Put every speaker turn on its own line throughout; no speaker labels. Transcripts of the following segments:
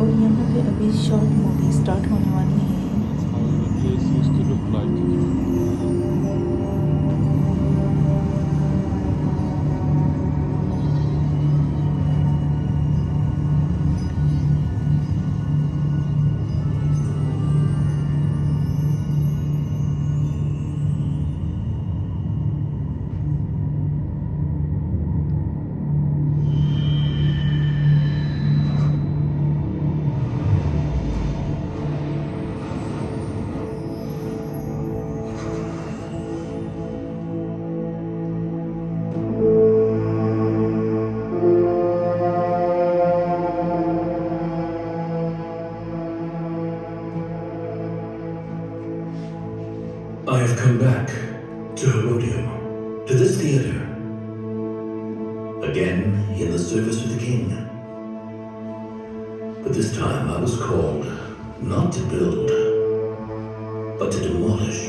और यहाँ पे अभी शॉर्ट मूवी स्टार्ट होने वाली है।
That's how the place used to look like.
I have come back to Herodium, to this theater, again in the service of the king. But this time I was called not to build, but to demolish.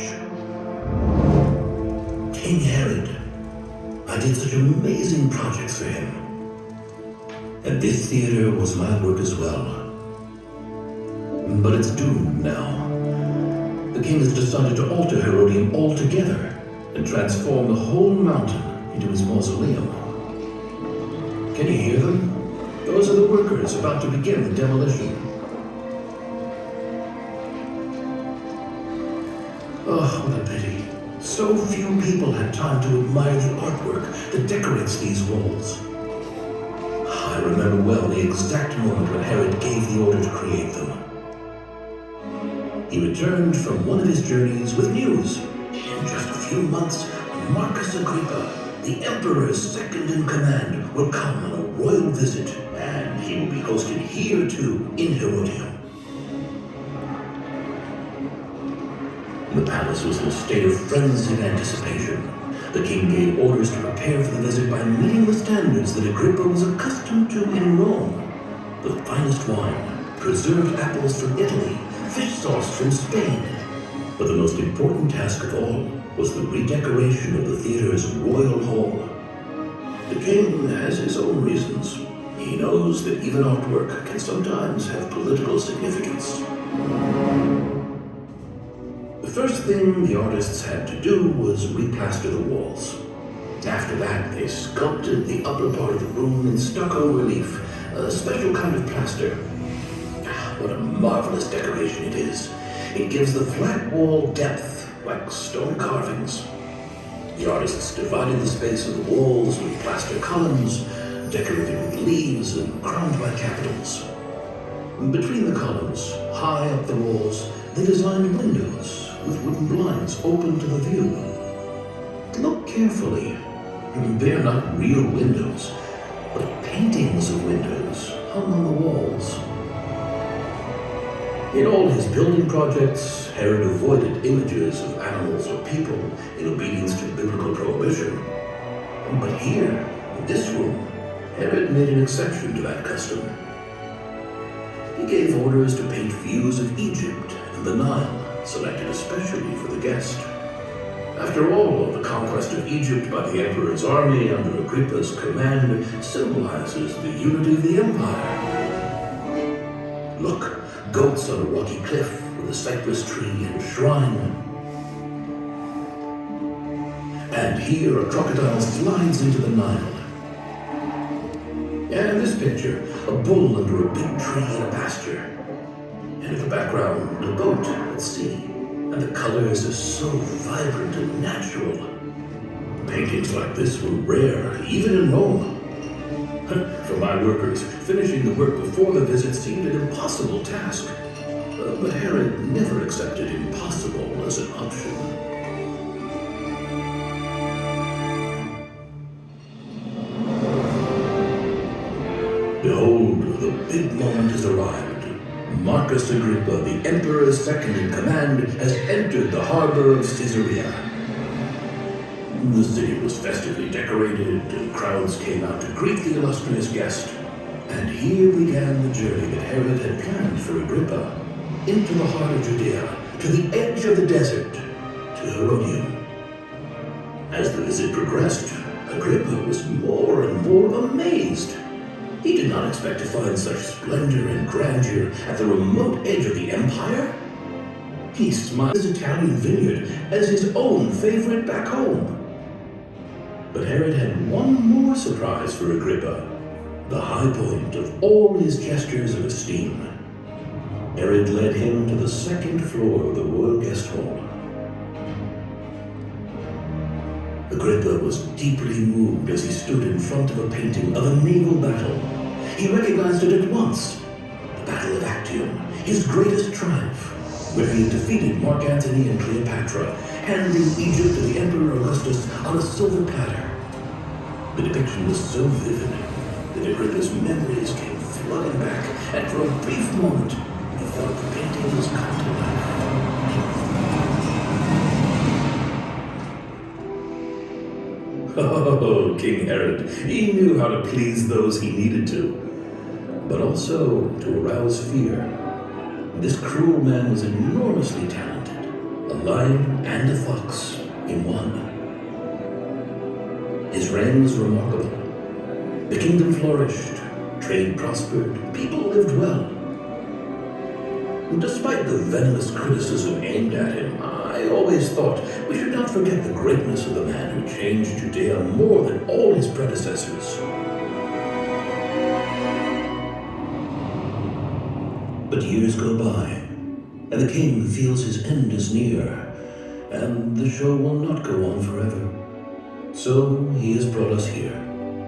King Herod, I did such amazing projects for him. And this theater was my work as well. But it's doomed now. The king has decided to alter Herodium altogether and transform the whole mountain into his mausoleum. Can you hear them? Those are the workers about to begin the demolition. Oh, what a pity. So few people had time to admire the artwork that decorates these walls. I remember well the exact moment when Herod gave the order to create them. He returned from one of his journeys with news. In just a few months, Marcus Agrippa, the emperor's second in command, will come on a royal visit, and he will be hosted here too, in Herodium. The palace was in a state of frenzied anticipation. The king gave orders to prepare for the visit by meeting the standards that Agrippa was accustomed to in Rome. The finest wine, preserved apples from Italy, fish sauce from Spain. But the most important task of all was the redecoration of the theater's royal hall. The king has his own reasons. He knows that even artwork can sometimes have political significance. The first thing the artists had to do was replaster the walls. After that, they sculpted the upper part of the room in stucco relief, a special kind of plaster. What a marvelous decoration it is. It gives the flat wall depth, like stone carvings. The artists divided the space of the walls with plaster columns, decorated with leaves and crowned by capitals. Between the columns, high up the walls, they designed windows with wooden blinds open to the view. Look carefully. They are not real windows, but paintings of windows hung on the walls. In all his building projects, Herod avoided images of animals or people in obedience to biblical prohibition. But here, in this room, Herod made an exception to that custom. He gave orders to paint views of Egypt and the Nile, selected especially for the guest. After all, the conquest of Egypt by the emperor's army under Agrippa's command symbolizes the unity of the empire. Look, goats on a rocky cliff with a cypress tree and a shrine. And here a crocodile slides into the Nile. And in this picture, a bull under a big tree in a pasture. And in the background, a boat at sea. And the colors are so vibrant and natural. Paintings like this were rare, even in Rome. For my workers, finishing the work before the visit seemed an impossible task. But Herod never accepted impossible as an option. Behold, the big moment has arrived. Marcus Agrippa, the emperor's second in command, has entered the harbor of Caesarea. The city was festively decorated, and crowds came out to greet the illustrious guest. And here began the journey that Herod had planned for Agrippa, into the heart of Judea, to the edge of the desert, to Herodium. As the visit progressed, Agrippa was more and more amazed. He did not expect to find such splendor and grandeur at the remote edge of the empire. He smiled his Italian vineyard as his own favorite back home. But Herod had one more surprise for Agrippa, the high point of all his gestures of esteem. Herod led him to the second floor of the royal guest hall. Agrippa was deeply moved as he stood in front of a painting of a naval battle. He recognized it at once, the Battle of Actium, his greatest triumph, where he had defeated Mark Antony and Cleopatra, handing Egypt to the Emperor Augustus on a silver platter. The depiction was so vivid that Agrippa's memories came flooding back, and for a brief moment, he thought the painting was come to life. Oh, King Herod, he knew how to please those he needed to, but also to arouse fear. This cruel man was enormously talented, a lion and a fox in one. His reign was remarkable. The kingdom flourished, trade prospered, people lived well. Despite the venomous criticism aimed at him, I always thought we should not forget the greatness of the man who changed Judea more than all his predecessors. But years go by, and the king feels his end is near, and the show will not go on forever. So he has brought us here,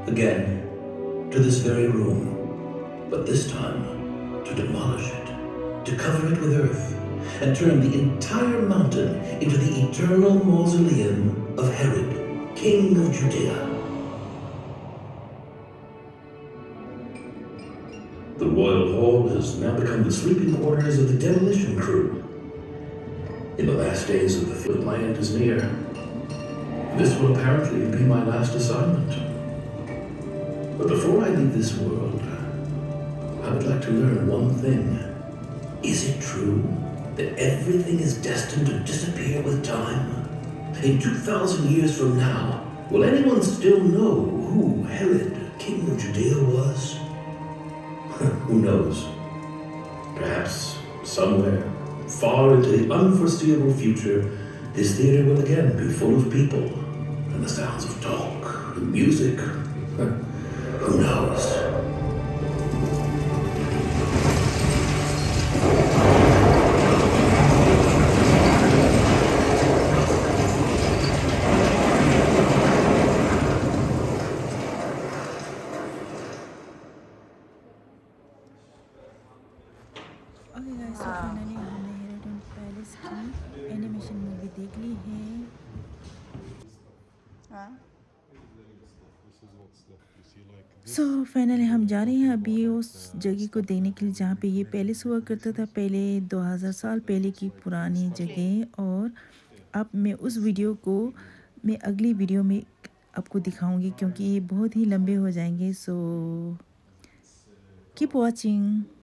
again, to this very room, but this time to demolish it, to cover it with earth, and turn the entire mountain into the eternal mausoleum of Herod, king of Judea. The royal hall has now become the sleeping quarters of the demolition crew. In the last days of the field, my end is near. This will apparently be my last assignment. But before I leave this world, I would like to learn one thing. Is it true that everything is destined to disappear with time? In 2,000 years from now, will anyone still know who Herod, king of Judea, was? Who knows? Perhaps somewhere, far into the unforeseeable future, this theater will again be full of people, and the sounds of talk and music. Who knows?
Okay guys, so finally हमने हेरोडियम palace की animation movie देख ली है। So finally हम जा रहे हैं अभी उस जगह को देखने के लिए जहाँ पे ये पैलेस हुआ करता था पहले, 2000 साल पहले की पुरानी जगह। और अब मैं उस वीडियो को मैं अगली वीडियो में आपको दिखाऊंगी क्योंकि ये बहुत ही लंबे हो जाएंगे। So keep watching.